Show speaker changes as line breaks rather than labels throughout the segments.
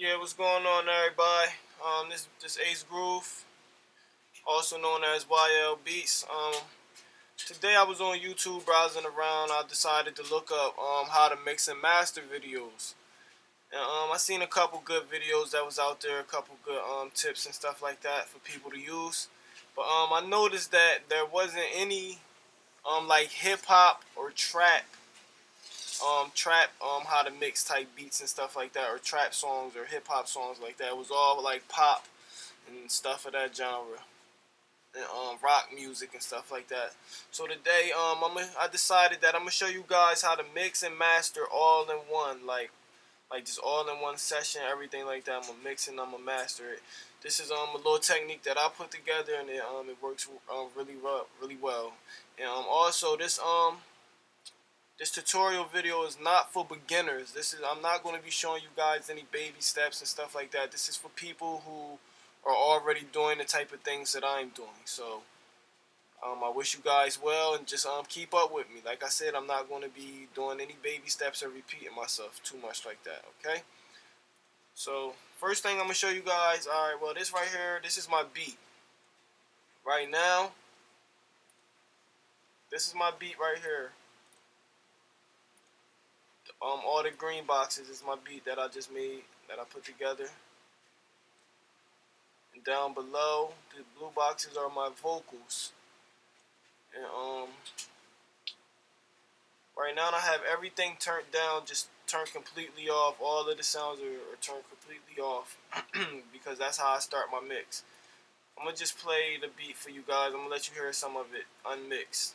Yeah, what's going on, everybody? This Ace Groove, also known as YL Beats. Today I was on YouTube browsing around. I decided to look up how to mix and master videos, and I seen a couple good videos that was out there, a couple good tips and stuff like that for people to use. But I noticed that there wasn't any like hip hop or trap how to mix type beats and stuff like that, or trap songs or hip hop songs like that. It was all like pop and stuff of that genre, and rock music and stuff like that. So today I decided that I'm gonna show you guys how to mix and master all in one, like just all in one session, everything like that. I'm gonna mix and I'm gonna master it. This is a little technique that I put together, and it works really well. And also this tutorial video is not for beginners. I'm not going to be showing you guys any baby steps and stuff like that. This is for people who are already doing the type of things that I'm doing. So I wish you guys well, and just keep up with me. Like I said, I'm not going to be doing any baby steps or repeating myself too much like that. Okay. So first thing I'm gonna show you guys. All right. Well, this right here. This is my beat. Right now. This is my beat right here. All the green boxes is my beat that I just made, that I put together. And down below, the blue boxes are my vocals. And right now I have everything turned down, just turned completely off. All of the sounds are turned completely off because that's how I start my mix. I'm gonna just play the beat for you guys. I'm gonna let you hear some of it unmixed.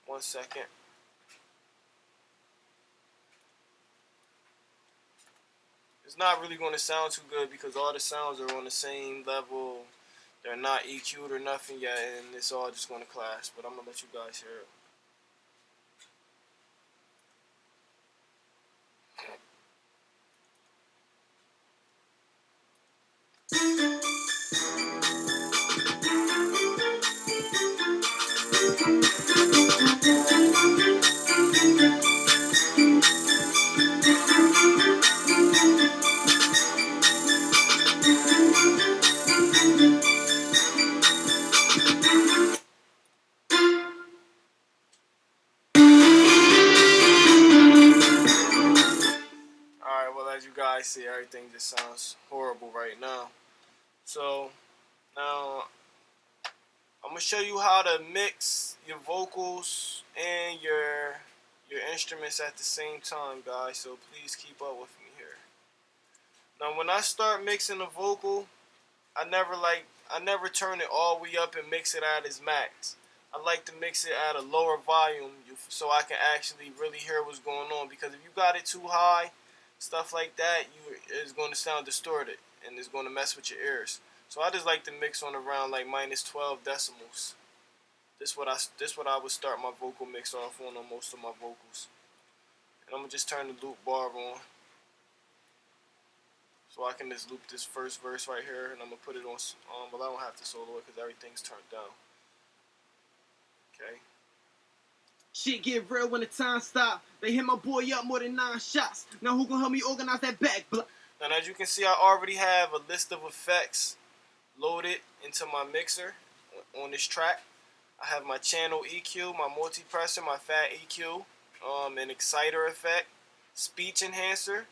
One second. It's not really going to sound too good because all the sounds are on the same level. They're not EQ'd or nothing yet, and it's all just going to clash. But I'm going to let you guys hear it. Alright, well, as you guys see, everything just sounds horrible right now. So, now, I'm going to show you how to mix your vocals and your instruments at the same time, guys. So, please keep up with me here. Now, when I start mixing the vocal, I never turn it all the way up and mix it at its max. I like to mix it at a lower volume so I can actually really hear what's going on. Because if you got it too high, stuff like that, it's going to sound distorted and it's going to mess with your ears. So I just like to mix on around like minus 12 decimals. This what I would start my vocal mix off on most of my vocals. And I'm gonna just turn the loop bar on, so I can just loop this first verse right here, and I'm gonna put it on. Well, I don't have to solo it because everything's turned down. Okay.
Shit get real when the time stop. They hit my boy up more than 9 shots. Now who gonna help me organize that back block?
Now, as you can see, I already have a list of effects loaded into my mixer on this track. I have my channel EQ, my multipressor, my fat EQ, an exciter effect, speech enhancer,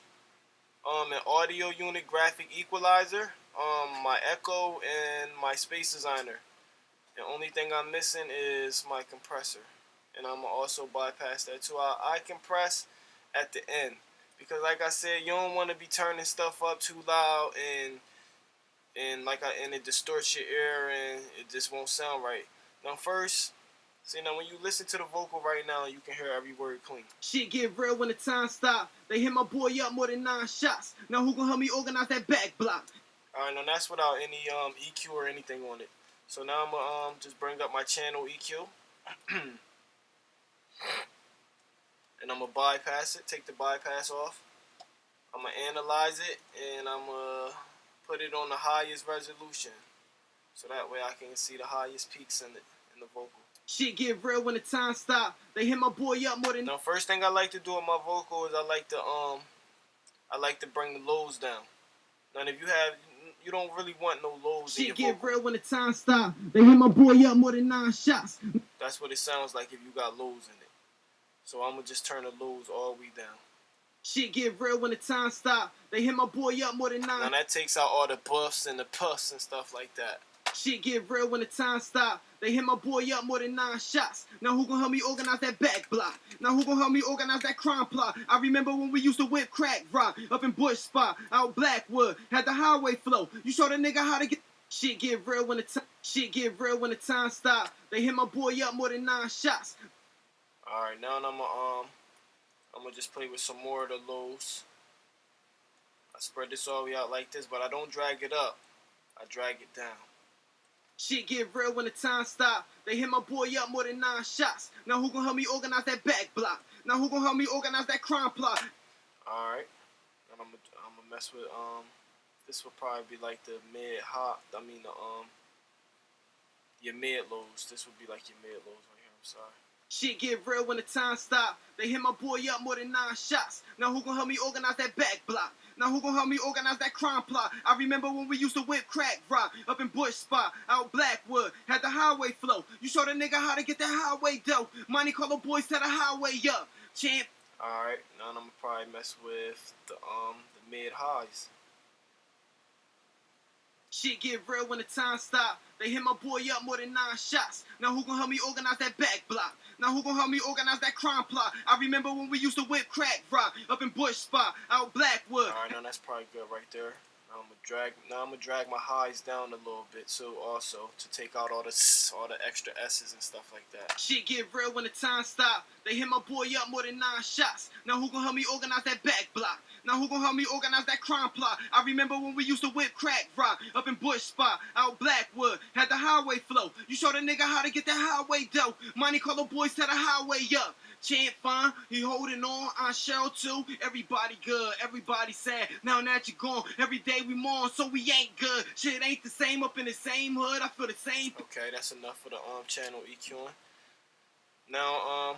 an audio unit graphic equalizer, my echo, and my space designer. The only thing I'm missing is my compressor, and I'm also bypass that too. I compress at the end because, like I said, you don't want to be turning stuff up too loud and it distorts your ear and it just won't sound right. Now first, see, now when you listen to the vocal right now, you can hear every word clean.
Shit get real when the time stop. They hit my boy up more than 9 shots. Now who gonna help me organize that back block?
Alright, now that's without any EQ or anything on it. So now I'm gonna just bring up my channel EQ. And I'm gonna bypass it, take the bypass off. I'm gonna analyze it, and I'm gonna put it on the highest resolution, so that way I can see the highest peaks in the vocal.
Shit get real when the time stop. They hit my boy up more than.
Now, first thing I like to do with my vocal is I like to bring the lows down. Now, if you don't really want no lows in your vocal.
Shit get real when the time stop. They hit my boy up more than 9 shots.
That's what it sounds like if you got lows in it. So I'm gonna just turn the lows all the way down.
Shit get real when the time stop. They hit my boy up more than 9.
Now that takes out all the buffs and the puffs and stuff like that.
Shit get real when the time stop. They hit my boy up more than 9 shots. Now who gon' help me organize that back block? Now who gon' help me organize that crime plot? I remember when we used to whip crack rock up in Bush Spot, out Blackwood, had the highway flow. You showed a nigga how to get. Shit get real when the time. Shit get real when the time stop. They hit my boy up more than 9 shots.
All right, now I'm gonna just play with some more of the lows. I spread this all the way out like this, but I don't drag it up. I drag it down.
Shit get real when the time stop. They hit my boy up more than 9 shots. Now who gon' help me organize that back block? Now who gon' help me organize that crime plot?
All right, and I'm gonna mess with This will probably be like the mid hot. I mean your mid lows. This would be like your mid lows right here. I'm sorry.
Shit get real when the time stop. They hit my boy up more than 9 shots. Now who gon' help me organize that back block? Now who gon' help me organize that crime plot? I remember when we used to whip crack rock up in Bush Spot, out Blackwood, had the highway flow. You showed a nigga how to get that highway dough. Money call the boys to the highway up. Champ.
All right, now I'm gonna probably mess with the mid highs.
Shit get real when the time stop. They hit my boy up more than 9 shots. Now who gon' help me organize that back block? Now who gon' help me organize that crime plot? I remember when we used to whip crack rock up in Bush Spot, out Blackwood.
All right, now that's probably good right there. Now I'm gonna drag my highs down a little bit too, also to take out all the extra S's and stuff like that.
Shit get real when the time stop. They hit my boy up more than 9 shots. Now who gon' help me organize that back block? Now who gon' help me organize that crime plot? I remember when we used to whip crack rock up in Bush Spot, out Blackwood, had the highway flow. You showed a nigga how to get that highway dough. Money call the boys to the highway up. Champ fine, he holding on, I shall too. Everybody good, everybody sad. Now that you're gone, every day we mourn, so we ain't good. Shit ain't the same up in the same hood. I feel the same.
Okay, that's enough for the channel EQing. Now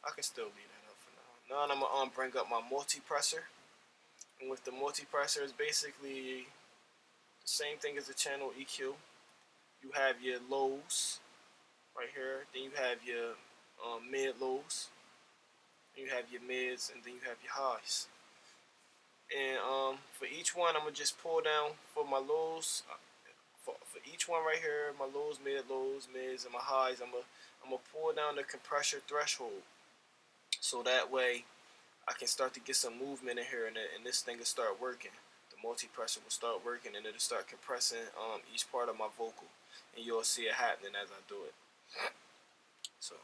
I can still leave that up for now. Now I'm gonna bring up my multi-presser. And with the multi-presser, it's basically the same thing as the channel EQ. You have your lows right here, then you have your mid lows, then you have your mids, and then you have your highs. And for each one, I'm gonna just pull down for my lows. For each one right here, my lows, mids, and my highs, I'm gonna pull down the compressor threshold, so that way I can start to get some movement in here, and this thing will start working. The multi-pressor will start working, and it'll start compressing each part of my vocal, and you'll see it happening as I do it. So.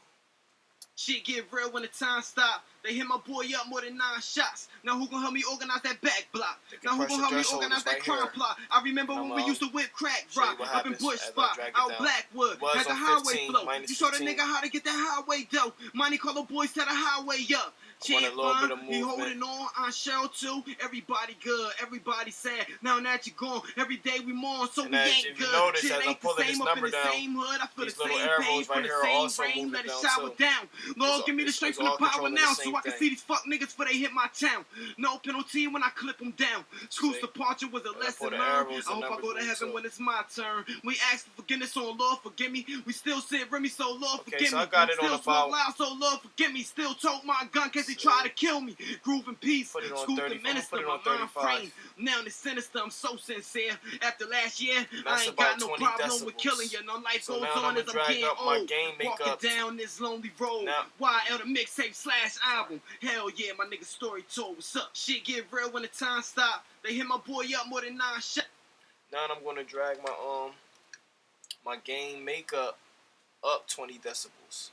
Shit get real when the time stop. They hit my boy up more than 9 shots. Now who gon' help me organize that back block? Now who gon' help me organize that crime plot? I remember when we used to whip crack rock up in Bush Spot, out Blackwood, had the highway flow. You showed a nigga how to get that highway dough. Money call the boys to the highway up. Champ fine, he holding on, I shall too. Everybody good, everybody sad. Now that you're gone, every day we mourn, so we ain't good.
Notice,
shit ain't the same up in the same hood. I feel the same pain from the same rain. Let it shower down. Lord, give me the strength and the power now, so I can see these fuck niggas before they hit my town. No penalty when I clip them down. School's departure was a lesson learned. I hope I go to heaven when it's my turn. We ask for forgiveness, so Lord forgive me. We still sit Remy, so Lord forgive me.
So I got it
still
on
smoke loud, so Lord forgive me. Still tote my gun cause they try to kill me. Groove in peace. School the minister, my mind frame. Now it's sinister, I'm so sincere. After last year, I ain't got no problem with killing you. No life goes on as I'm getting old. Walking down this lonely road. YL the mixtape / album. Hell yeah, my nigga story told. What's up? Shit get real when the time stop. They hit my boy up more than 9 shots.
Now I'm gonna drag my gain makeup up 20 decibels.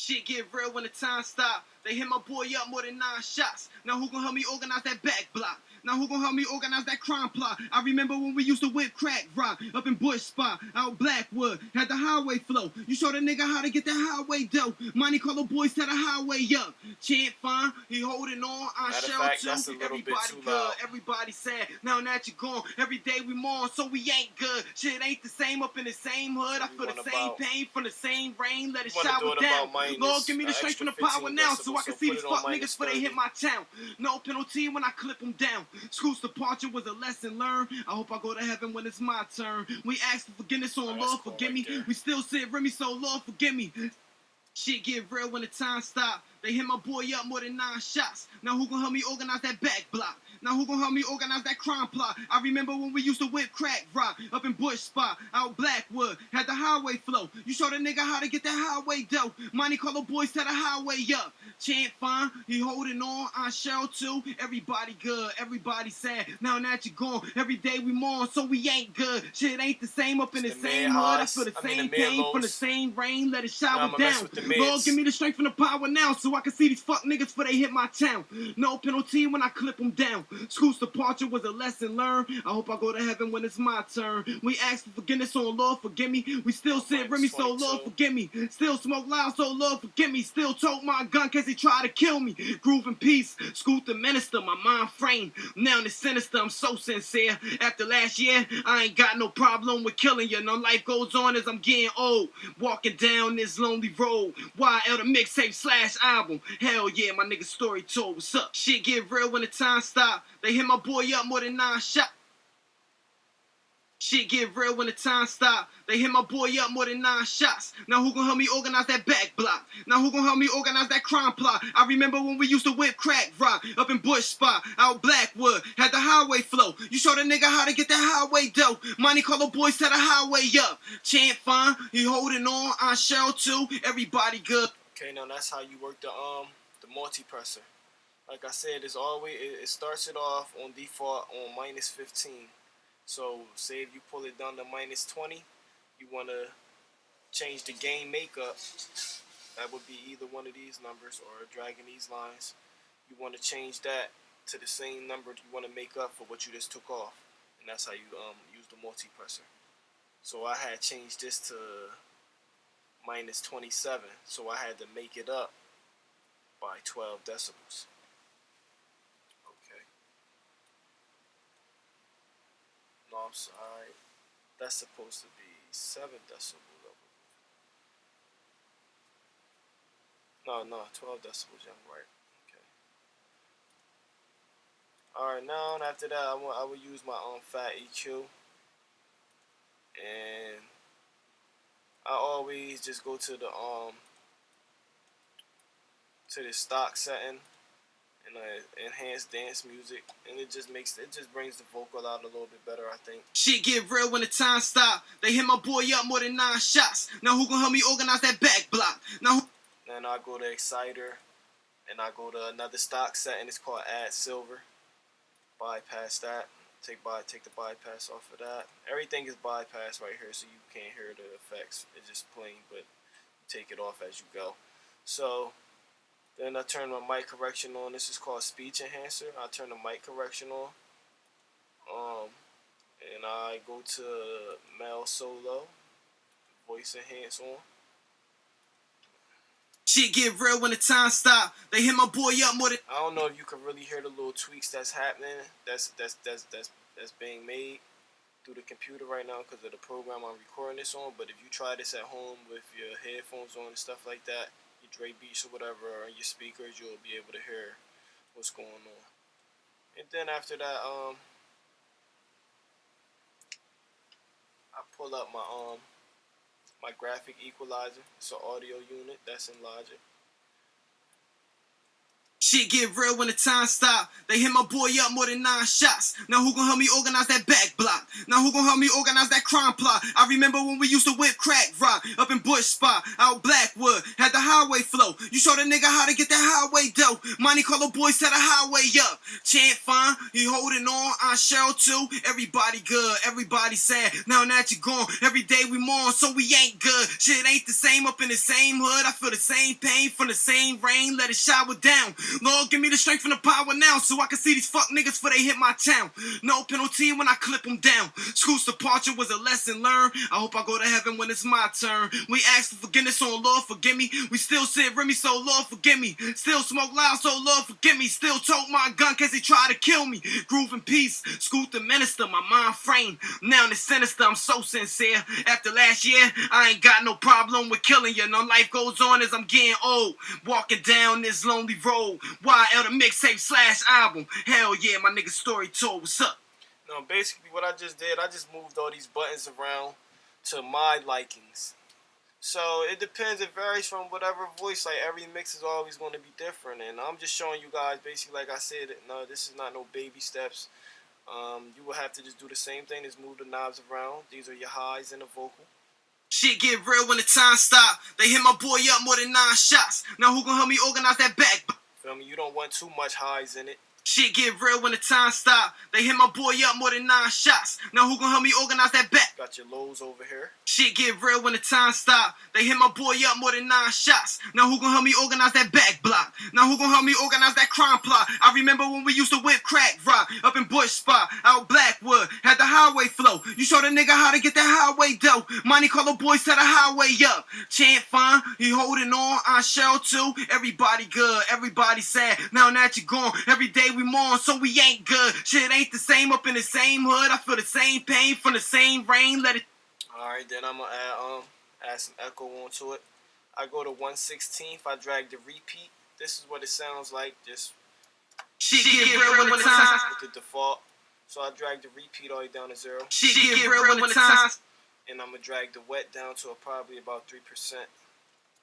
Shit get real when the time stop. They hit my boy up more than 9 shots. Now who gon' help me organize that back block? Now who gon' help me organize that crime plot? I remember when we used to whip crack rock up in Bush Spot, out Blackwood, had the highway flow. You showed a nigga how to get that highway dough. Money call the boys to the highway up. Chant fine, he holding on. I
Matter of
shell
fact,
too.
that's a little
Everybody
bit too
good,
loud.
everybody sad. Now that you're gone, every day we mourn, so we ain't good. Shit ain't the same up in the same hood.
So
I feel the same pain from the same rain. Let it
wanna do
shower
it
down.
about minus
Lord, give me the
an
strength
extra
from the power
15
now, so I
decibels,
can
so
see
put
these
it on
fuck niggas
minus
before they
30.
hit my town. No penalty when I clip them down. School's departure was a lesson learned. I hope I go to heaven when it's my turn. We ask for forgiveness on
That's
Lord,
cool
forgive
right
me.
there.
We still sit Remy, so Lord, forgive me. Shit get real when the time stop. They hit my boy up more than 9 shots. Now who gon' help me organize that back block? Now who gon' help me organize that crime plot? I remember when we used to whip crack rock up in Bush Spot, out Blackwood, had the highway flow. You showed a nigga how to get that highway dough. Money call the boys to the highway up. Chant fine, he holding on. I shell too. Everybody good, everybody sad. Now that you're gone, every day we mourn, so we ain't good. Shit ain't the same up in the same hood. I feel the same pain from the same rain. Let it shower down. Lord, give me the strength from the power now, so I can see these fuck niggas before they hit my town. No penalty when I clip them down. School's departure was a lesson learned. I hope I go to heaven when it's my turn. We ask for forgiveness on Lord, forgive me. We still sit Remy, so Lord, forgive me. Still smoke loud, so Lord, forgive me. Still tote my gun cause he tried to kill me. Groove in peace, Scoot the minister, my mind frame. Now it's sinister, I'm so sincere. After last year, I ain't got no problem with killing you. No, life goes on as I'm getting old. Walking down this lonely road. YL the mixtape / album. Hell yeah, my nigga story told. What's up? Shit get real when the time stop. They hit my boy up more than 9 shots. Shit get real when the time stop. They hit my boy up more than 9 shots. Now who gon' help me organize that back block? Now who gon' help me organize that crime plot? I remember when we used to whip crack rock up in Bush Spot, out Blackwood, had the highway flow. You showed a nigga how to get that highway dough. Money call the boys to the highway up. Chant fine, he holding on. I shell too. Everybody good.
Okay, now that's how you work the multi-presser. Like I said, it's always it starts it off on default on minus 15. So say if you pull it down to minus 20, you want to change the gain makeup. That would be either one of these numbers or dragging these lines. You want to change that to the same number you want to make up for what you just took off, and that's how you use the multi-presser. So I had changed this to minus 27, so I had to make it up by 12 decibels. Okay. No, I'm sorry. That's supposed to be 7 decibels. No, 12 decibels. Yeah, I'm right. Okay. All right. Now after that, I will use my fat EQ, and I always just go to the stock setting and enhanced dance music, and it just brings the vocal out a little bit better, I think.
Shit get real when the time stop. They hit my boy up more than 9 shots. Now who gon' help me organize that back block?
Then I go to Exciter, and I go to another stock setting. It's called Add Silver. Bypass that. Take the bypass off of that. Everything is bypassed right here, so you can't hear the effects. It's just plain, but you take it off as you go. So then I turn my mic correction on. This is called speech enhancer. I turn the mic correction on. And I go to male solo, voice enhance on.
Shit get real when the time stop. They hit my boy up more than.
I don't know if you can really hear the little tweaks that's happening. That's being made through the computer right now because of the program I'm recording this on. But if you try this at home with your headphones on and stuff like that, your Dre Beats or whatever, or your speakers, you'll be able to hear what's going on. And then after that, I pull up my graphic equalizer. It's an audio unit that's in Logic.
Shit get real when the time stop. They hit my boy up more than 9 shots. Now who gon' help me organize that back block? Now who gon' help me organize that crime plot? I remember when we used to whip crack rock up in Bush Spot, out Blackwood, had the highway flow. You showed a nigga how to get that highway dough. Money Carlo boys set the highway up. Chant fine, he holding on. I Cheryl too. Everybody good, everybody sad. Now that you gone, every day we mourn, so we ain't good. Shit ain't the same up in the same hood. I feel the same pain from the same rain. Let it shower down. Lord, give me the strength and the power now so I can see these fuck niggas before they hit my town. No penalty when I clip them down. School's departure was a lesson learned. I hope I go to heaven when it's my turn. We ask for forgiveness, so Lord forgive me. We still sit Remy, so Lord forgive me. Still smoke loud, so Lord forgive me. Still tote my gun cause he tried to kill me. Groove in peace, school to minister, my mind frame. Now it's sinister, I'm so sincere. After last year, I ain't got no problem with killing you. No, life goes on as I'm getting old. Walking down this lonely road. YL the mixtape / album. Hell yeah, my nigga story told. What's up?
No, basically what I just did, I just moved all these buttons around to my likings. So it depends, it varies from whatever voice, like every mix is always going to be different. And I'm just showing you guys, basically, like I said, no, this is not no baby steps. You will have to just do the same thing, just move the knobs around. These are your highs in the vocal.
Shit get real when the time stop. They hit my boy up more than 9 shots. Now who gon' help me organize that back?
Feel me? You don't want too much highs in it.
Shit get real when the time stop. They hit my boy up more than 9 shots. Now who gon' help me organize that back?
Got your lows over here.
Shit get real when the time stop. They hit my boy up more than 9 shots. Now who gon' help me organize that back block? Now who gon' help me organize that crime plot? I remember when we used to whip crack rock up in Bush Spot, out Blackwood, had the highway flow. You showed a nigga how to get that highway dough. Money Carlo boys set the highway up. Chant fine, he holding on. I Cheryl too. Everybody good, everybody sad. Now that you gone, every day we mourn, so we ain't good. Shit ain't the same up in the same hood. I feel the same pain from the same rain. Let it.
Alright, then I'm gonna add some echo onto it. I go to 1/16th, I drag the repeat. This is what it sounds like, just
Shit get real when the time.
with the default. So I drag the repeat all the way down to 0.
Shit get real when the time.
And I'm gonna drag the wet down to probably about 3%.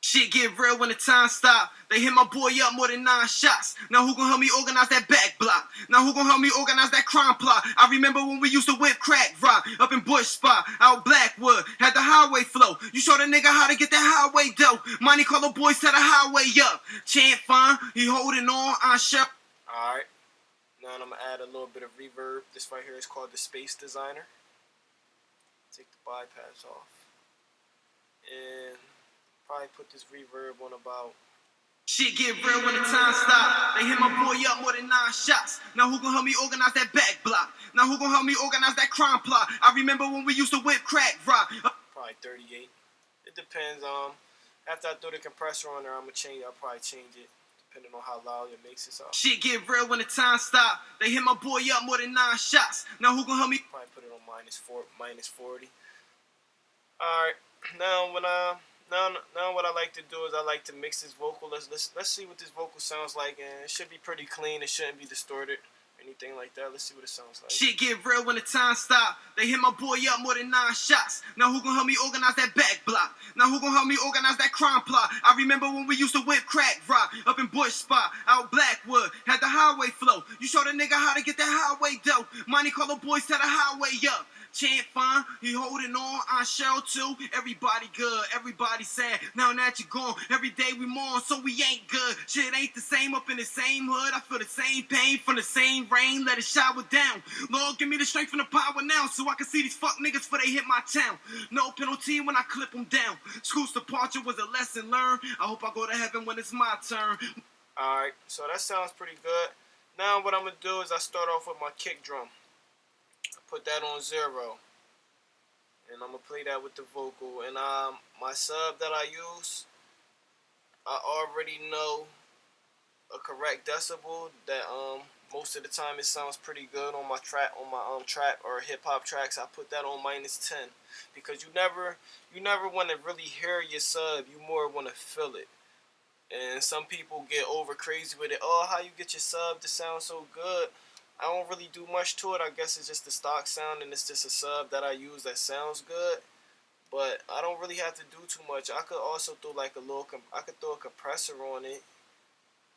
Shit get real when the time stop. They hit my boy up more than 9 shots. Now who gon' help me organize that back block? Now who gon' help me organize that crime plot? I remember when we used to whip crack rock up in Bush Spot, out Blackwood, had the highway flow. You showed a nigga how to get that highway dough. Money Carlo boys set the highway up. Chant fine, he holding on. I Cheryl.
Alright. Now I'm gonna add a little bit of reverb. This right here is called the Space Designer. Take the bypass off. And probably put this reverb on about.
Shit get real when the time stop. They hit my boy up more than 9 shots. Now who gon' help me organize that back block? Now who gon' help me organize that crime plot? I remember when we used to whip crack rock.
Probably 38. It depends. After I throw the compressor on there, I'll probably change it depending on how loud it makes it sound.
Shit get real when the time stop. They hit my boy up more than 9 shots. Now who gon' help me?
Probably put it on minus 40. Alright. Now what I like to do is I like to mix this vocal. Let's see what this vocal sounds like, and it should be pretty clean. It shouldn't be distorted or anything like that. Let's see what it sounds like.
Shit get real when the time stop. They hit my boy up more than 9 shots. Now who gon' help me organize that back block? Now who gon' help me organize that crime plot? I remember when we used to whip crack rock up in Bush Spot, out Blackwood, had the highway flow. You showed a nigga how to get that highway dough. Money Carlo boys set the highway up. Chant fine, he holding on. I Cheryl too. Everybody good, everybody sad. Now that you gone, every day we mourn, so we ain't good. Shit ain't the same up in the same hood. I feel the same pain from the same rain. Let it shower down. Lord, give me the strength and the power now so I can see these fuck niggas before they hit my town. No penalty when I clip them down. School's departure was a lesson learned. I hope I go to heaven when it's my turn.
Alright, so that sounds pretty good. Now what I'm gonna do is I start off with my kick drum. Put that on 0, and I'm gonna play that with the vocal. And my sub that I use, I already know a correct decibel that most of the time it sounds pretty good on my trap or hip hop tracks. I put that on -10 because you never want to really hear your sub. You more want to feel it. And some people get over crazy with it. Oh, how you get your sub to sound so good? I don't really do much to it. I guess it's just the stock sound, and it's just a sub that I use that sounds good. But I don't really have to do too much. I could also throw like I could throw a compressor on it,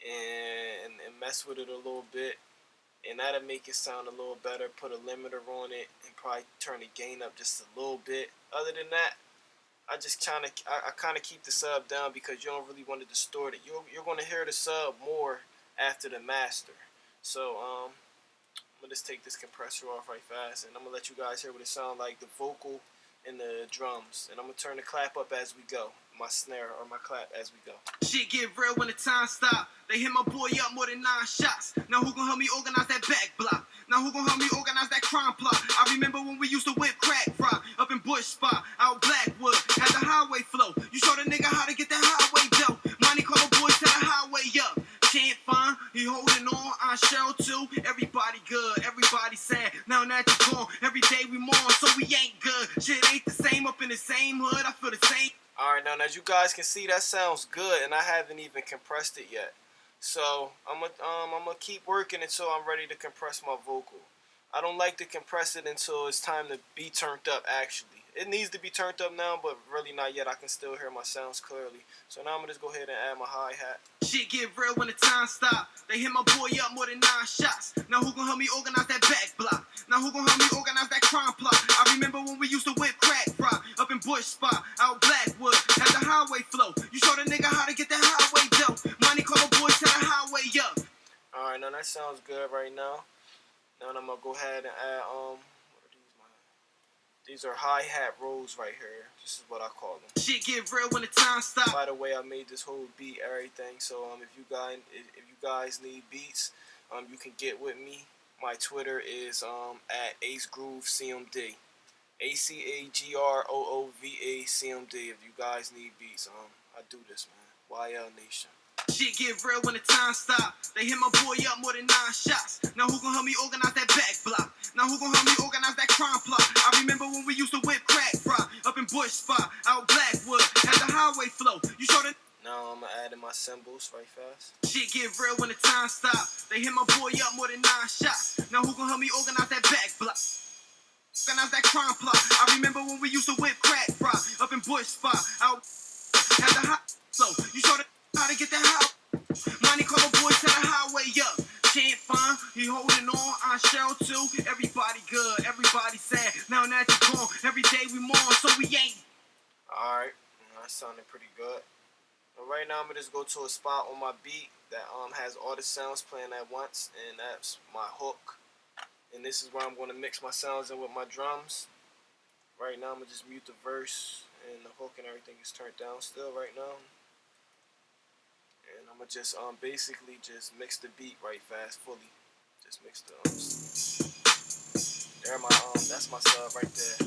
and mess with it a little bit, and that'll make it sound a little better. Put a limiter on it and probably turn the gain up just a little bit. Other than that, I kind of keep the sub down because you don't really want to distort it. You're going to hear the sub more after the master. So I'm gonna just take this compressor off right fast, and I'm gonna let you guys hear what it sounds like, the vocal and the drums, and I'm gonna turn the clap up as we go, my snare or my clap as we go.
Shit get real when the time stop. They hit my boy up more than 9 shots. Now who gon' help me organize that back block? Now who gon' help me organize that crime plot? I remember when we used to whip crack fry up in Bush Spot, out Blackwood, had the highway flow. You showed a nigga how to get that highway dough. Money call the boys to the highway up. Can't find, he holding on, I shell too. Everybody good, everybody sad. Now that you gone, every day we mourn, so we ain't good. Shit ain't the same up in the same hood. I feel the same.
Alright, now as you guys can see, that sounds good, and I haven't even compressed it yet. So I'm gonna keep working until I'm ready to compress my vocal. I don't like to compress it until it's time to be turned up. Actually, it needs to be turned up now, but really not yet. I can still hear my sounds clearly. So now I'm gonna just go ahead and add my hi-hat.
Shit get real when the time stop. They hit my boy up more than 9 shots. Now who gon' help me organize that back block? Now who gon' help me organize that crime plot? I remember when we used to whip crack fry up in Bush Spot, out Blackwood, had the highway flow. You showed a nigga how to get that highway dough. Money call the boys to the highway up.
Alright, now that sounds good right now. Now I'm gonna go ahead and add what are these are hi-hat rolls right here. This is what I call them.
Shit get real when the time stop.
By the way, I made this whole beat, everything. So if you guys need beats, you can get with me. My Twitter is at AceGrooveCMD, ACAGROOVACMD. If you guys need beats, I do this, man. YL Nation.
Shit get real when the time stop. They hit my boy up more than 9 shots. Now who gon' help me organize that back block? Now who gon' help me organize that crime plot? I remember when we used to whip crack fry up in Bush Spot, out Blackwood, had the highway flow. You showed it.
Now I'm adding my cymbals right fast.
Shit get real when the time stop. They hit my boy up more than 9 shots. Now who gon' help me organize that back block? Organize that crime plot. I remember when we used to whip crack fry up in Bush Spot, out had the high flow. You showed it how to get that high. Money call the boys to the highway up. Can't find, he holding on, I shell too. Everybody good, everybody sad. Now that you gone, every day we mourn, so we ain't.
Alright, that sounded pretty good. But right now I'm gonna just go to a spot on my beat that has all the sounds playing at once, and that's my hook. And this is where I'm gonna mix my sounds in with my drums. Right now I'm gonna just mute the verse, and the hook and everything is turned down still right now. And I'm gonna just basically just mix the beat right fast, fully. Just mix the there my that's my sub right there.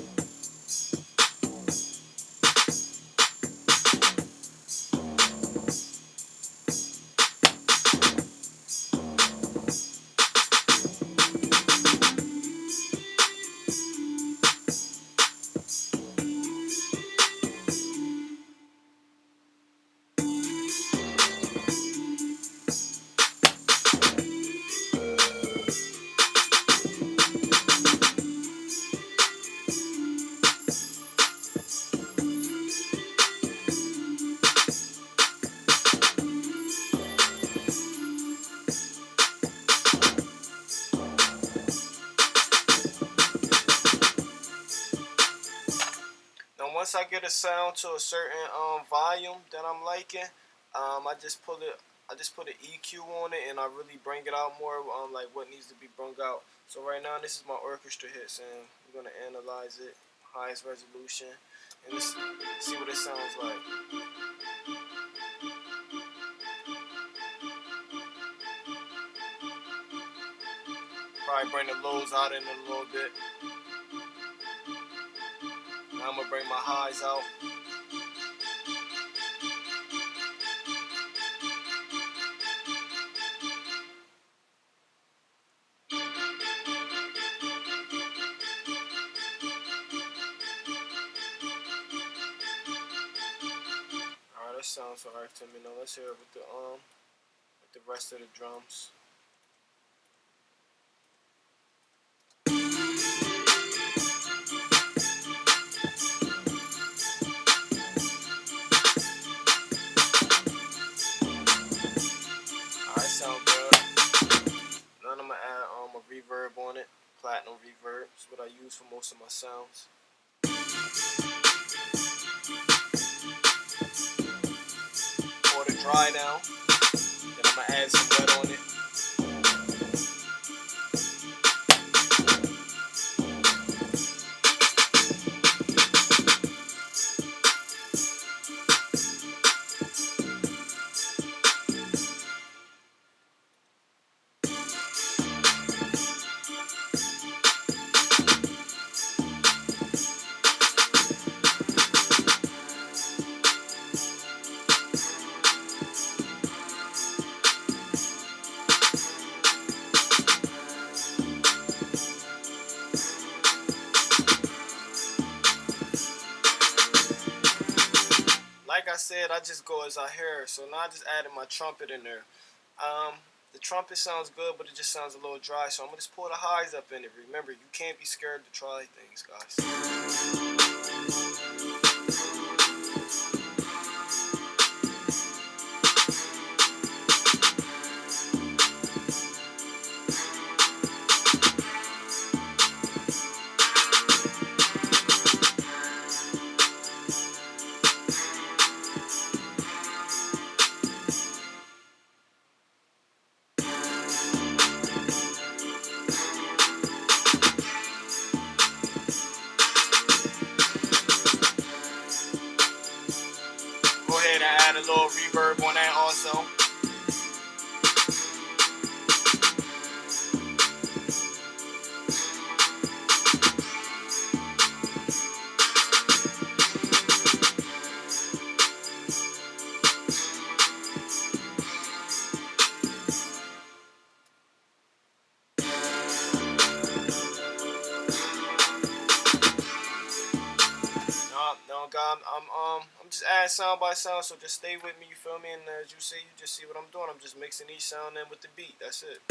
Once I get a sound to a certain volume that I'm liking, I just put an EQ on it, and I really bring it out more, like what needs to be brought out. So right now this is my orchestra hits, and we're gonna analyze it, highest resolution, and let's see what it sounds like. Probably bring the lows out in a little bit. Now I'm gonna bring my highs out. Alright, that sounds alright to me. Now let's hear it with the rest of the drums. what I use for most of my sounds. Pour the dry down. Then I'm gonna add some wet on it. Like I said, I just go as I hear. So now I just added my trumpet in there. The trumpet sounds good, but it just sounds a little dry. So I'm gonna just pour the highs up in it. Remember, you can't be scared to try things, guys. Go ahead and add a little reverb on that also. No, God, I'm just adding sound by sound, so just stay with me. You feel me? And as you see, you just see what I'm doing. I'm just mixing each sound in with the beat. That's it.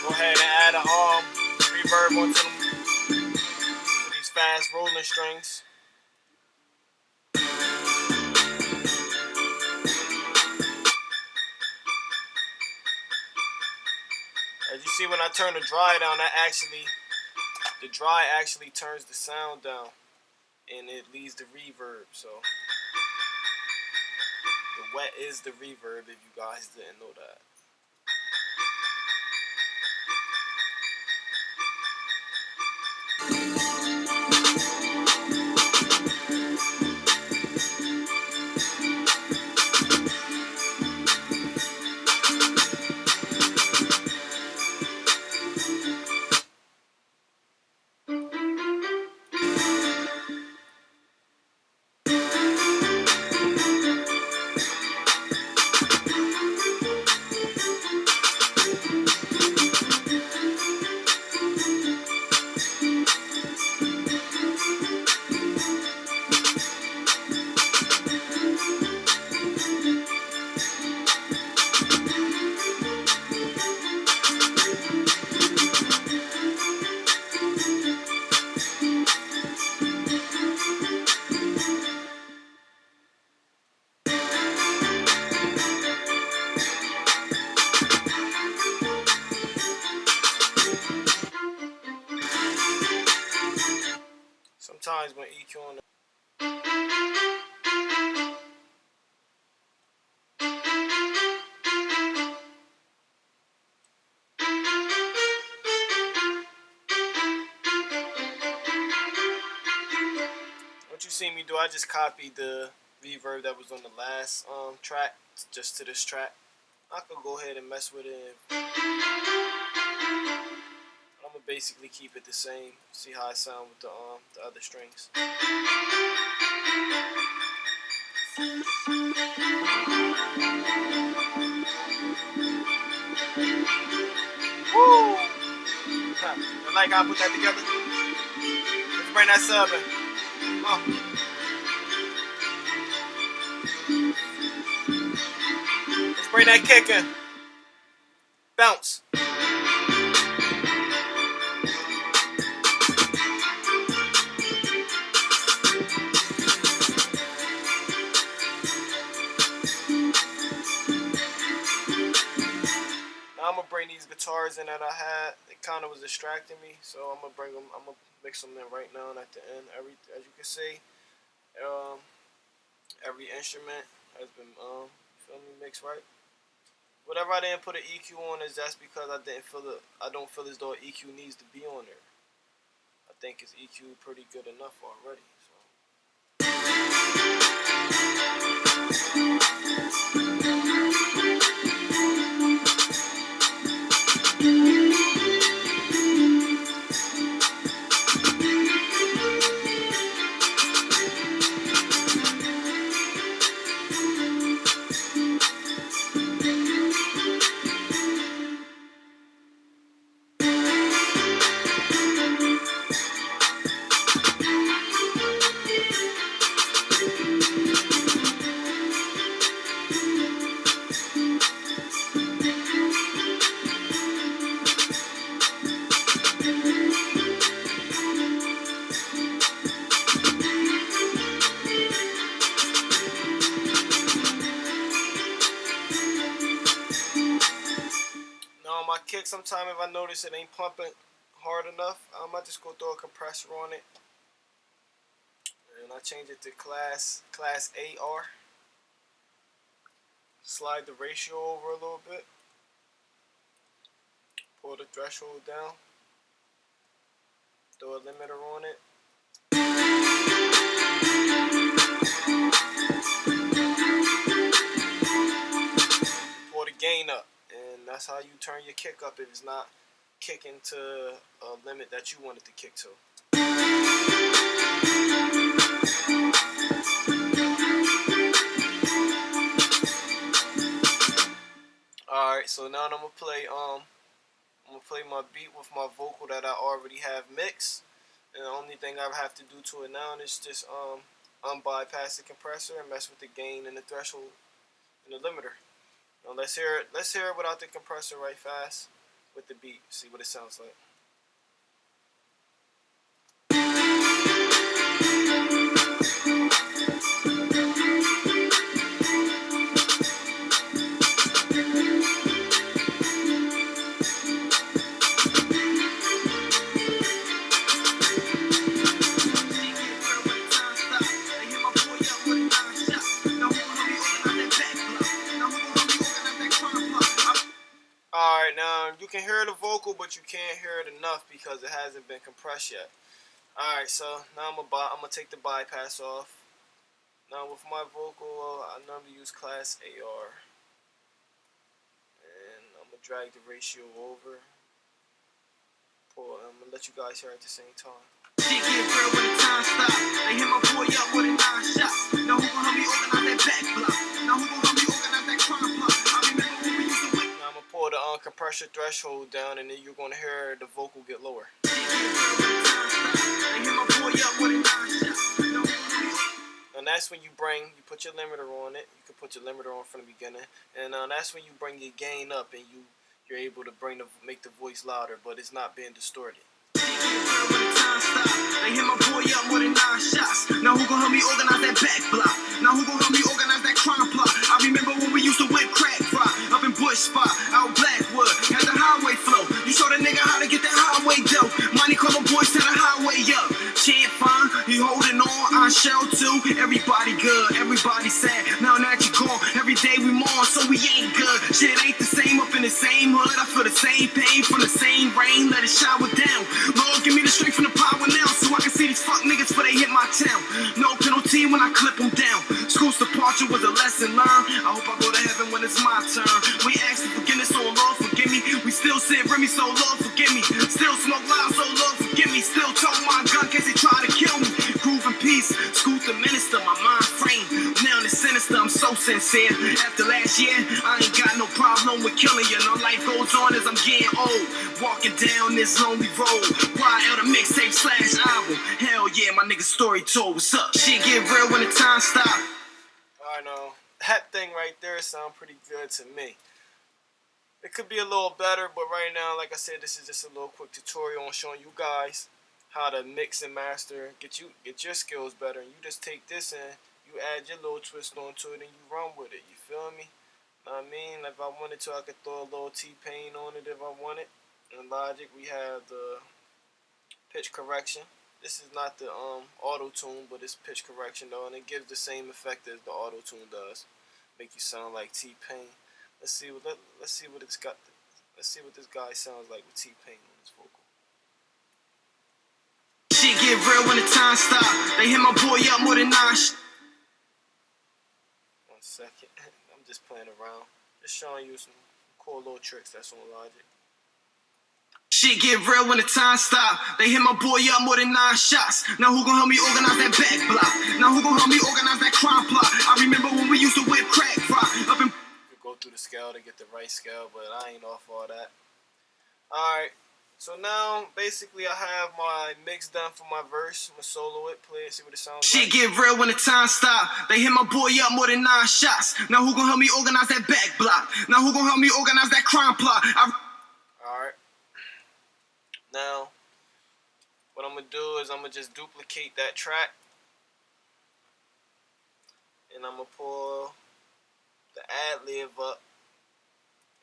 Go ahead and add a reverb onto these fast rolling strings. As you see, when I turn the dry down, the dry actually turns the sound down, and it leaves the reverb. So the wet is the reverb, if you guys didn't know that. sometimes when EQ on the what you see me do, I just copied the reverb that was on the last track just to this track. I could go ahead and mess with it. I'm gonna basically keep it the same. See how I sound with the other strings. Woo! I like how I put that together. Let's bring that sub in. Let's bring that kick in. Bounce. Now I'm gonna bring these guitars in that I had. It kind of was distracting me, so I'm gonna bring them. I'm gonna mix them in right now and at the end. As you can see, every instrument has been mixed right. Whatever I didn't put an EQ on is that's because I don't feel as though EQ needs to be on there. I think it's EQ pretty good enough already. My kick, sometimes if I notice it ain't pumping hard enough, I might just go throw a compressor on it, and I change it to class AR. Slide the ratio over a little bit, pull the threshold down, throw a limiter on it. Pull the gain up. And that's how you turn your kick up if it's not kicking to a limit that you want it to kick to. Alright, so now I'm gonna play my beat with my vocal that I already have mixed. And the only thing I have to do to it now is just unbypass the compressor and mess with the gain and the threshold and the limiter. Now let's hear it without the compressor right fast with the beat. See what it sounds like. Alright, now you can hear the vocal, but you can't hear it enough because it hasn't been compressed yet. Alright, so now I'm gonna take the bypass off. Now with my vocal, I normally use class AR. And I'm gonna drag the ratio over. I'm gonna let you guys hear it at the same time. Shit get real when the time stop. They hit my boy up with a 9 shots. Now who gon' help me organize that back block? Now who gon' help me organize that crime plot? I remember when we used to wait. Now I'm gonna pull the compressor threshold down, and then you're gonna hear the vocal get lower. Shit get real when the time stop. They hit my boy up with a 9 shots. And that's when you put your limiter on it. You can put your limiter on from the beginning, and that's when you bring your gain up, and you're able to make the voice louder, but it's not being distorted. They hit my boy up more than 9 shots. Now who gon' help me organize that back block? Now who gon' help me organize that crime plot? I remember when we used to whip crack fry up in Bush Spot, out Blackwood, had the highway flow. You showed a nigga how to get the highway dough. Money call my boys to the highway up. She ain't fine, he
shell too. Everybody good, everybody sad. Now that you're gone, every day we mourn, so we ain't good. Shit ain't the same up in the same hood. I feel the same pain from the same rain. Let it shower down. Lord, give me the strength from the power now, so I can see these fuck niggas before they hit my town. No penalty when I clip them down. School's departure was a lesson learned. I hope I go to heaven when it's my turn. We ask for forgiveness, so Lord forgive me. We still sin Remy, so Lord forgive me. Still smoke loud, so Lord forgive me. Still tote my gun, case they try to kill me. Grooving peace, school to minister, my mind frame. Now it's sinister, I'm so sincere. After last year, I ain't got no problem with killing you. No life goes on as I'm getting old. Walking down this lonely road. YL the mixtape / album. Hell yeah, my nigga story told. What's up? Shit get real when the time stop.
I know. That thing right there sound pretty good to me. It could be a little better, but right now, like I said, this is just a little quick tutorial on showing you guys how to mix and master, get your skills better. And you just take this and you add your little twist onto it and you run with it. You feel me? Know what I mean? If I wanted to, I could throw a little T-Pain on it if I wanted. In Logic, we have the pitch correction. This is not the auto-tune, but it's pitch correction though, and it gives the same effect as the auto-tune does. Make you sound like T-Pain. Let's see what it's got. Let's see what this guy sounds like with T-Pain on his vocal.
Shit get real when the time stop. They hit my boy up more than 9
1 second. I'm just playing around. Just showing you some cool little tricks that's on Logic.
Shit get real when the time stop. They hit my boy up more than 9 shots. Now who gon' help me organize that back block? Now who gon' help me organize that crime plot? I remember when we used to whip crack fry up in.
You could go through the scale to get the right scale, but I ain't off all that. Alright, so now basically I have my mix done for my verse. I'm gonna solo it, play it, see what it sounds
Shit
like.
get real when the time stop. They hit my boy up more than 9 shots. Now who gon' help me organize that back block? Now who gon' help me organize that crime plot?
Alright. Now, what I'm going to do is I'm going to just duplicate that track. And I'm going to pull the ad-lib up.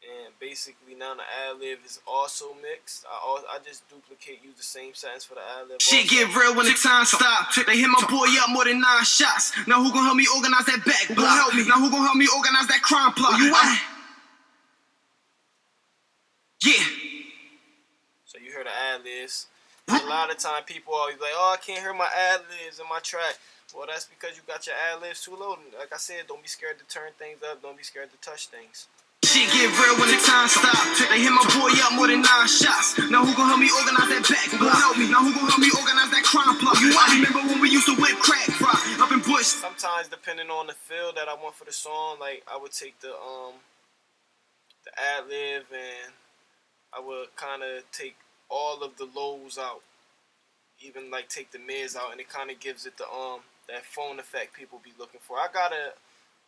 And basically now the ad-lib is also mixed. I just duplicate, use the same settings for the ad-lib.
Shit get real when the time stop. They hit my boy up more than 9 shots. Now who gon' help me organize that back block? Help me. Now who gon' help me organize that crime plot? You what? Yeah.
So you hear the ad-libs. A lot of time people always like, oh, I can't hear my ad-libs in my track. Well, that's because you got your ad-libs too low. Like I said, don't be scared to turn things up. Don't be scared to touch things.
Shit get real when the time stop. They hit my boy up more than 9 shots. Now who gon' help me organize that back block? Help me. Now who gon' help me organize that crime plot? I remember when we used to whip crack fry up in Bush.
Sometimes depending on the feel that I want for the song, like I would take the ad-lib and I would kind of take all of the lows out, even like take the mids out, and it kind of gives it the that phone effect people be looking for. I got a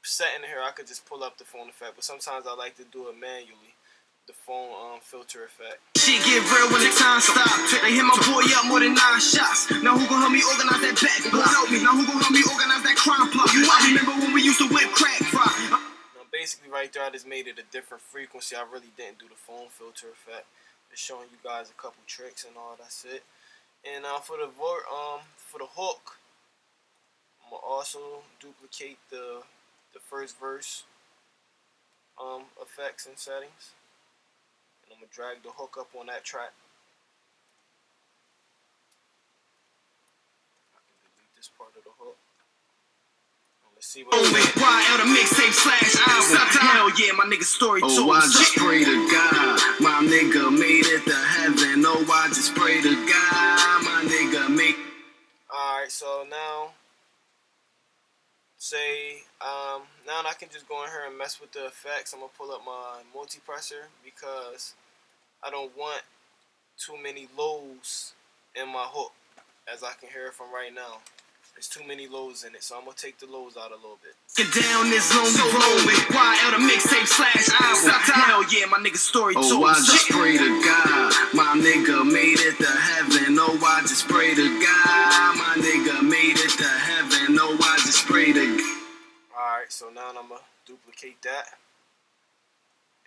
setting here I could just pull up the phone effect, but sometimes I like to do it manually, the phone filter effect.
Shit get real when the time stop. They hit my boy up more than 9 shots. Now who gon' help me organize that back block? Help me. Now who gon' help me organize that crime plot? I remember when we used to whip crack fry.
Now basically right there I just made it a different frequency. I really didn't do the phone filter effect. Just showing you guys a couple tricks and all. That's it. And for the hook, I'm gonna also duplicate the first verse effects and settings, and I'm gonna drag the hook up on that track. I can delete this part of the hook. Let's see what.
YL the mixtape / album. Hell yeah, my nigga story too.
Oh, I just pray to God, my nigga made it to heaven. Oh, I just pray to God, my nigga made.
Alright, so now say now I can just go in here and mess with the effects. I'm gonna pull up my multipressor because I don't want too many lows in my hook, as I can hear it from right now. There's too many lows in it, so I'm gonna take the lows out a little bit.
Get down this lonely road with YL the mixtape / album. Hell yeah, my nigga story too.
Oh, I just pray to God, my nigga made it to heaven. Oh, I just pray to God, my nigga made it to heaven. Oh, I just pray to God.
Alright, so now I'm gonna duplicate that,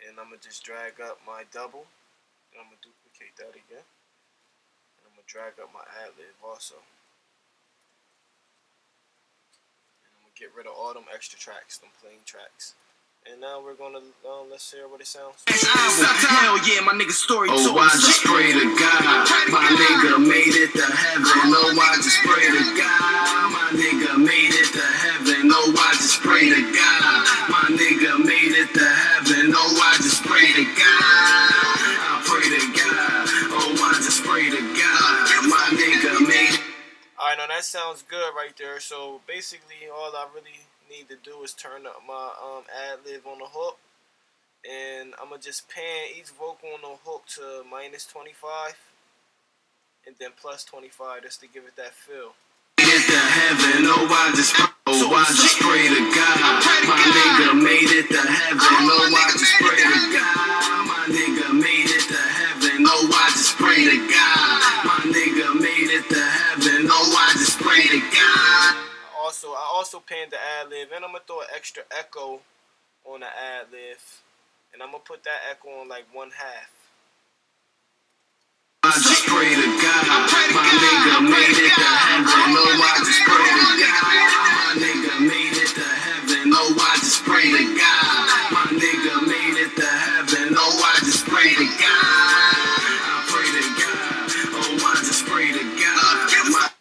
and I'm gonna just drag up my double, and I'm gonna duplicate that again, and I'm gonna drag up my ad-lib also. get rid of all them extra tracks, them plain tracks. And now we're gonna let's hear what it sounds.
Hell yeah, my nigga story. Oh, I just pray to God, my nigga made it to heaven. Oh, I just pray to God, my nigga made it to heaven. Oh, I just pray to God, my nigga made it to heaven. Oh, I just pray to God, I pray to God. Oh, I just pray to God, my nigga made it.
Alright, now that sounds good right there. So basically, all I really need to do is turn up my ad-lib on the hook, and I'm gonna just pan each vocal on the hook to -25, and then +25, just to give it that feel.
Get to heaven, oh I just pray to God, my nigga made it to heaven. Oh I just pray to God, my nigga made it to heaven. Oh I just pray to God, my nigga made it to heaven. Oh I just pray to God.
I also panned the ad-lib, and I'm gonna throw an extra echo on the ad-lib, and I'm gonna put that echo on like 1/2.
I just pray to God, my nigga made it to heaven. Oh, I just pray to God, my nigga made it to heaven. Oh, I just pray to God, my nigga made it to heaven. Oh, I just pray to God, I pray to God. Oh, I just pray to God.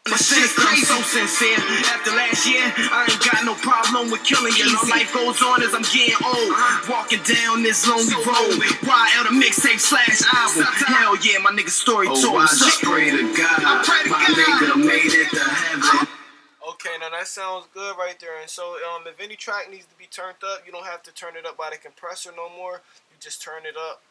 My shit I'm so sincere. After last year, I ain't got no problem with killing you. No life goes on as I'm getting old. Walking down this lonely road. YL the mixtape / album. Hell yeah, my nigga story told. I just pray to God, my nigga made it to heaven.
Okay, now that sounds good right there. And so, if any track needs to be turned up, you don't have to turn it up by the compressor no more. You just turn it up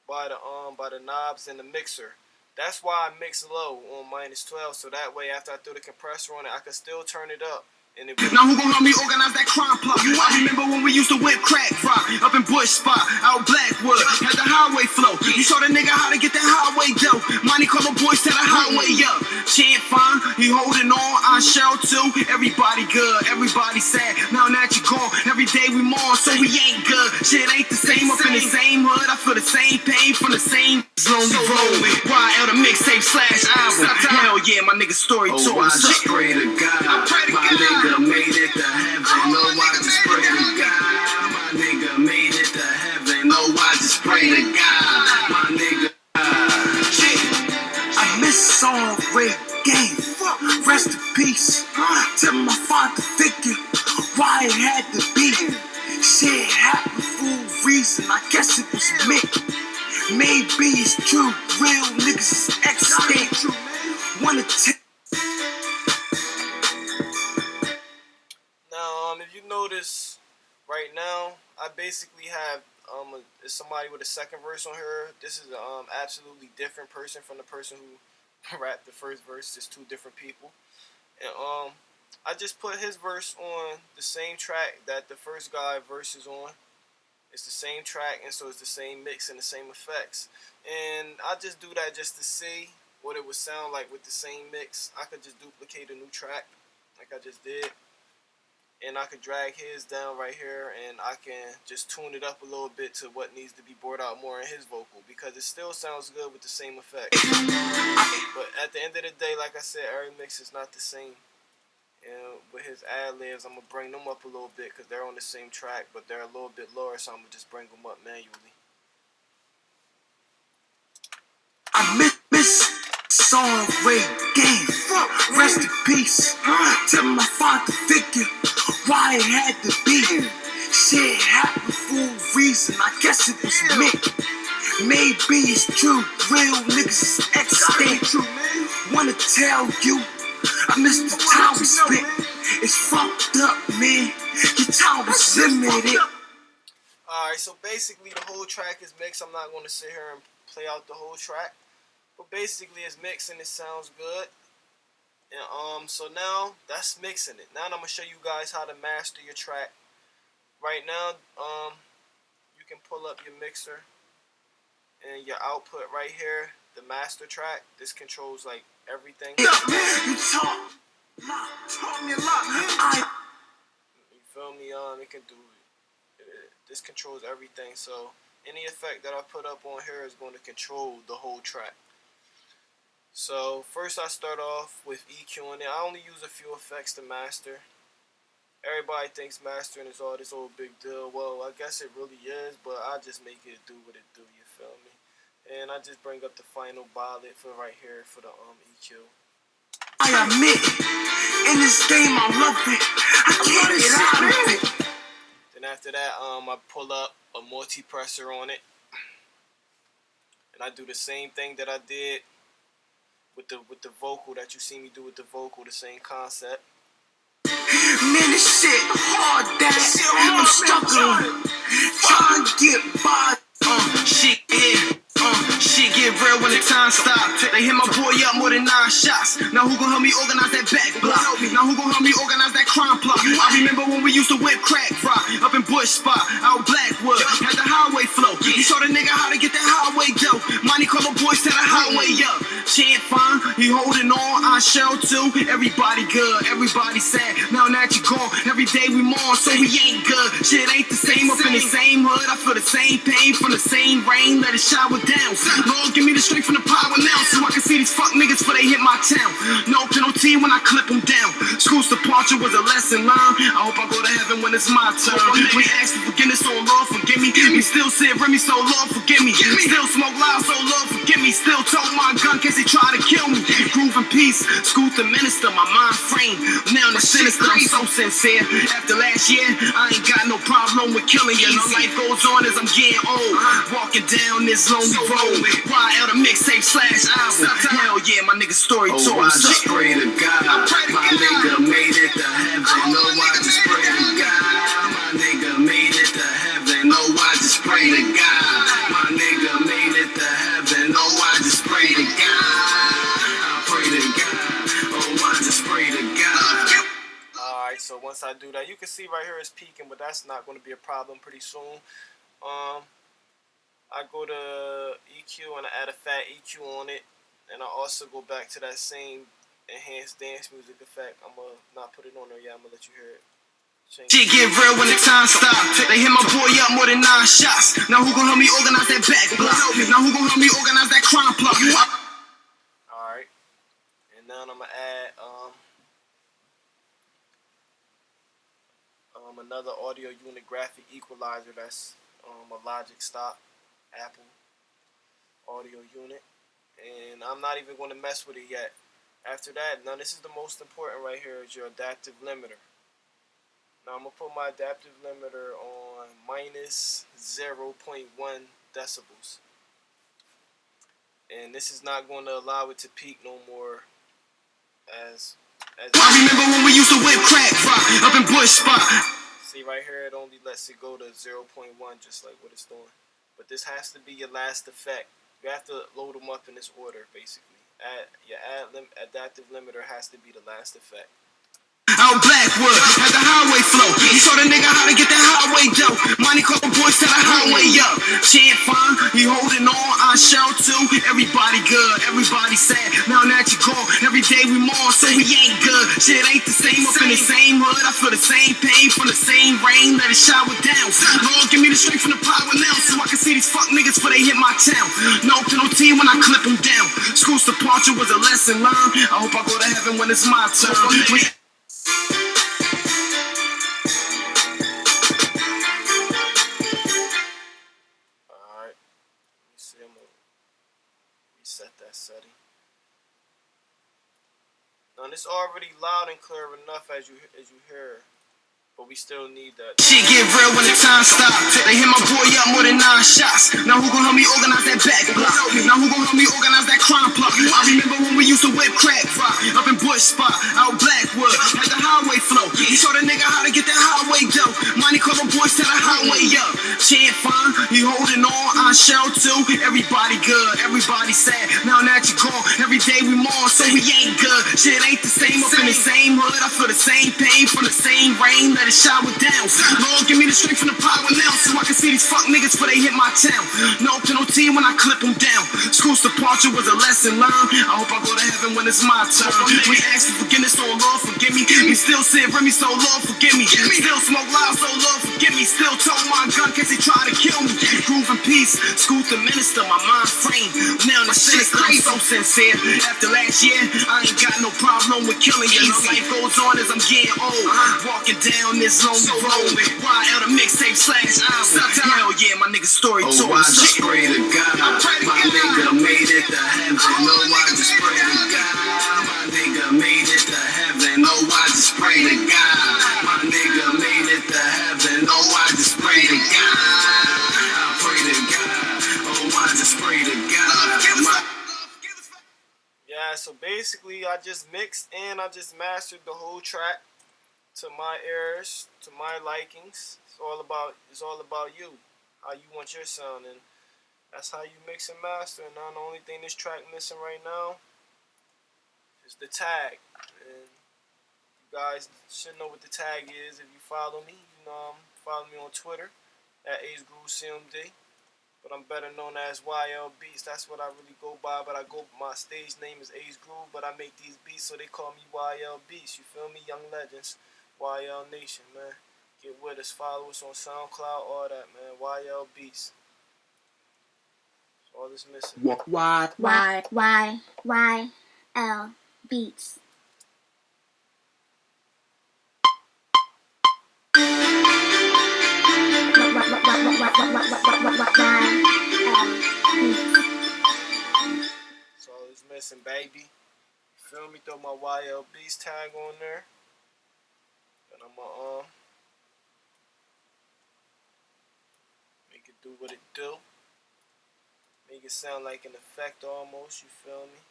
by the knobs and the mixer. That's why I mix low on -12, so that way after I throw the compressor on it, I can still turn it up. And
now who gon' help me organize that crime plot? I remember when we used to whip crack rock up in Bush Spot, out Blackwood, had the highway flow. You showed a nigga how to get that highway dough. Money call my boys to the highway up. Chant fine, he holding on, I shall too. Everybody good, everybody sad. Now that you gone, every day we mourn, so we ain't good. Shit ain't the same up in the same hood. I feel the same pain from the same lonely road. YL the mixtape / album. Hell yeah, my nigga story told.
I just pray to God, my nigga made it to heaven. Oh, I just pray to God, my nigga made it to heaven. Oh, I just pray to God, my nigga. I miss all great game. Rest in peace. Tell my father figure why it had to be. Shit happened for a reason. I guess it was me. Maybe it's true. Real niggas is extant. Wanna take.
now, if you notice right now, I basically have somebody with a second verse on here. This is a absolutely different person from the person who rapped the first verse. It's two different people, and I just put his verse on the same track that the first guy verse is on. It's the same track, and so it's the same mix and the same effects. And I just do that just to see what it would sound like with the same mix. I could just duplicate a new track like I just did, and I could drag his down right here, and I can just tune it up a little bit to what needs to be brought out more in his vocal, because it still sounds good with the same effects. But at the end of the day, like I said, every mix is not the same. And with his ad-libs, I'm going to bring them up a little bit because they're on the same track, but they're a little bit lower, so I'm going to just bring them up manually.
I miss song great game. Rest in peace. Tell my father figure why it had to be. Shit happened for a reason. I guess it was me. Maybe it's true. Real niggas is extant. Wanna tell you, I miss the time we spent. It's fucked up, man. Your time was limited.
Alright, so basically the whole track is mixed. I'm not going to sit here and play out the whole track. But basically it's mixed and it sounds good. And so now that's mixing it. Now I'm going to show you guys how to master your track. Right now, you can pull up your mixer and your output right here, the master track. This controls like everything.
You talk me a lot.
You feel me? It can do this controls everything. So any effect that I put up on here is going to control the whole track. So first I start off with EQing it. I only use a few effects to master. Everybody thinks mastering is all this old big deal. Well, I guess it really is, but I just make it do what it do, you feel me? And I just bring up the final ballad for right here for the EQ.
I admit, in this game I love it. I can't get out of it.
Then after that, I pull up a multi-pressor on it, and I do the same thing that I did with the vocal that you see me do with the vocal, the same concept.
Man, this shit hard, that shit I'm struggling, trying to get by.
Shit get real when the time stop. They hit my boy up more than 9 shots. Now who gon' help me organize that back block? Now who gon' help me organize that crime plot? I remember when we used to whip crack rock up in Bush Spot, out Blackwood, had the highway flow. He showed a nigga how to get that highway dough. Money call my boys to the highway up. Chant fine, he holding on, I shell too. Everybody good, everybody sad. Now that you gone, every day we mourn, so we ain't good. Shit ain't the same up in the same hood. I feel the same pain from the same rain. Let it shower down. Lord, give me the strength from the power now, so I can see these fuck niggas before they hit my town. No penalty when I clip them down. School's departure was a lesson learned. I hope I go to heaven when it's my turn. We asked for forgiveness, so Lord forgive me. We still said Remy, so Lord forgive me. Still smoke loud, so Lord forgive me. Still told my gun cause they try to kill me. Groove in peace, school to minister, my mind frame. Now the sinister, I'm so sincere. After last year, I ain't got no problem with killing you. No life goes on as I'm getting old. Walking down this lonely road. YL the mixtape / album. Hell yeah, my nigga story told.
I just pray to God. My nigga made it to heaven. Oh, I just pray to God. My nigga made it to heaven. Oh, I just pray to God. My nigga made it to heaven. Oh, I just pray to God. I pray to God. Oh, I just pray to God.
Alright, so once I do that, you can see right here it's peaking, but that's not going to be a problem pretty soon. I go to EQ and I add a fat EQ on it, and I also go back to that same enhanced dance music effect. I'm gonna not put it on there yet. I'm gonna let you hear it.
Shit get real when the time stop. They hit my boy up more than 9 shots. Now who gon' help me organize that back block? Now who gon' help me organize that crime plot?
Alright, and now I'm gonna add another audio unit graphic equalizer. That's a Logic Stop Apple audio unit, and I'm not even going to mess with it yet. After that, now this is the most important right here, is your adaptive limiter. Now I'm going to put my adaptive limiter on minus 0.1 decibels, and this is not going to allow it to peak no more. As
I remember when we used to whip crack rock up in Bush Spot.
See right here, it only lets it go to 0.1, just like what it's doing. But this has to be your last effect. You have to load them up in this order, basically. Your adaptive limiter has to be the last effect.
Out Blackwood, had the highway flow. He showed a nigga how to get that highway dough. Money call the boys to the highway up. Chant fine, he holding on, I shell too. Everybody good, everybody sad. Now that you gone, every day we mourn, so we ain't good. Shit ain't the same up in the same hood. I feel the same pain from the same rain. Let it shower down. Lord, give me the strength from the power now, so I can see these fuck niggas before they hit my town. No penalty when I clip them down. School's departure was a lesson learned. I hope I go to heaven when it's my turn.
Reset that setting. Now this already loud and clear enough as you hear, but we still need that.
Shit get real when the time stop. They hit my boy up more than 9 shots. Now who gon' help me organize that back block? Now who gon' help me organize that crime plot? I remember when we used to whip crack rock up in Bush Spot, out Blackwood, had the highway flow. He showed a nigga how to get that highway dough. Money call the boys to the highway up. Chant fine, he holding on, I shell too. Everybody good, everybody sad. Now that you gone, every day we mourn, so we ain't good. Shit ain't the same up in the same hood. I feel the same pain from the same rain. Let it shower down. Lord, give me the strength from the power now, so I can see these fuck niggas before they hit my town. No penalty when I clip them down. School's departure was a lesson learned. I hope I go to heaven when it's my turn. We asked for forgiveness, so Lord forgive me. We still said Remy, so Lord forgive me. Still smoke loud, so Lord forgive me. Still told my gun cause they try to kill me. Groove in peace, school to minister, my mind frame. Now the sinister,
ain't so sincere. After last year, I ain't got no problem with killing you. No life goes on as I'm getting old. Walking down this lonely road. YL the mixtape / album. Hell yeah, my nigga story too. I just pray to God. My nigga made it to heaven. No, I just pray to God. My nigga made it to heaven. No, I just pray to God. My nigga made it to heaven. No, I just pray to God. I pray to God. Oh, I just pray to God.
Yeah, so basically I just mixed and I just mastered the whole track to my ears, to my likings. It's all about you, how you want your sound, and that's how you mix and master. And now the only thing this track missing right now is the tag. And you guys should know what the tag is if you follow me. Follow me on Twitter at AceGrooveCMD. But I'm better known as YL Beats. That's what I really go by. But my stage name is Ace Groove. But I make these beats, so they call me YL Beats. You feel me? Young Legends, YL Nation, man. Get with us, follow us on SoundCloud, all that, man. YL Beats. That's all that's missing.
YL Beats.
That's all that's missing, baby. You feel me? Throw my YL Beats tag on there. And I'm gonna make it do what it do. Make it sound like an effect almost, you feel me?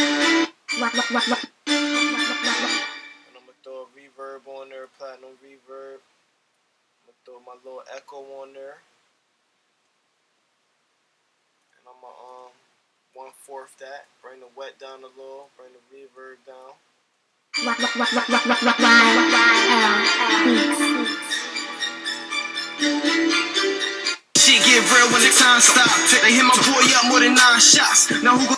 And I'm gonna throw a reverb on there, platinum reverb. I'm gonna throw my little echo on there. And I'm gonna 1/4 that. Bring the wet down a little, bring the reverb down.
Shit get real when the time stop. They hit my boy up more than 9 shots. Now who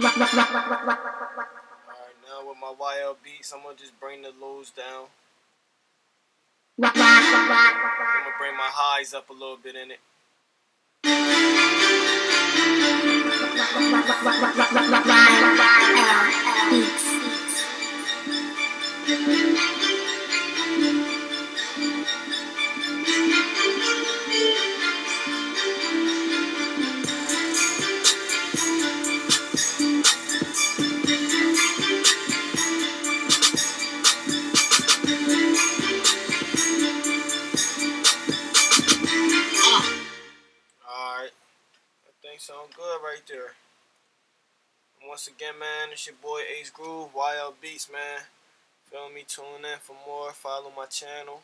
Alright, now with my YL Beats, I'm gonna just bring the lows down. I'm gonna bring my highs up a little bit in it. Alright, that thing sound good right there. And once again, man, it's your boy Ace Groove, YL Beats, man. Feel me? Tune in for more. Follow my channel.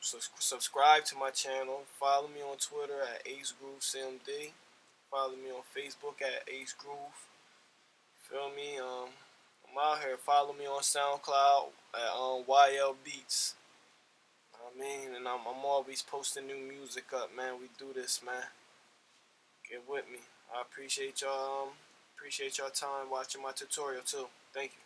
Subscribe to my channel. Follow me on Twitter at AceGrooveCMD. Follow me on Facebook at Ace Groove. Feel me? I'm out here. Follow me on SoundCloud at YL Beats. I mean, and I'm always posting new music up, man. We do this, man. Get with me. I appreciate y'all. Appreciate y'all time watching my tutorial too. Thank you.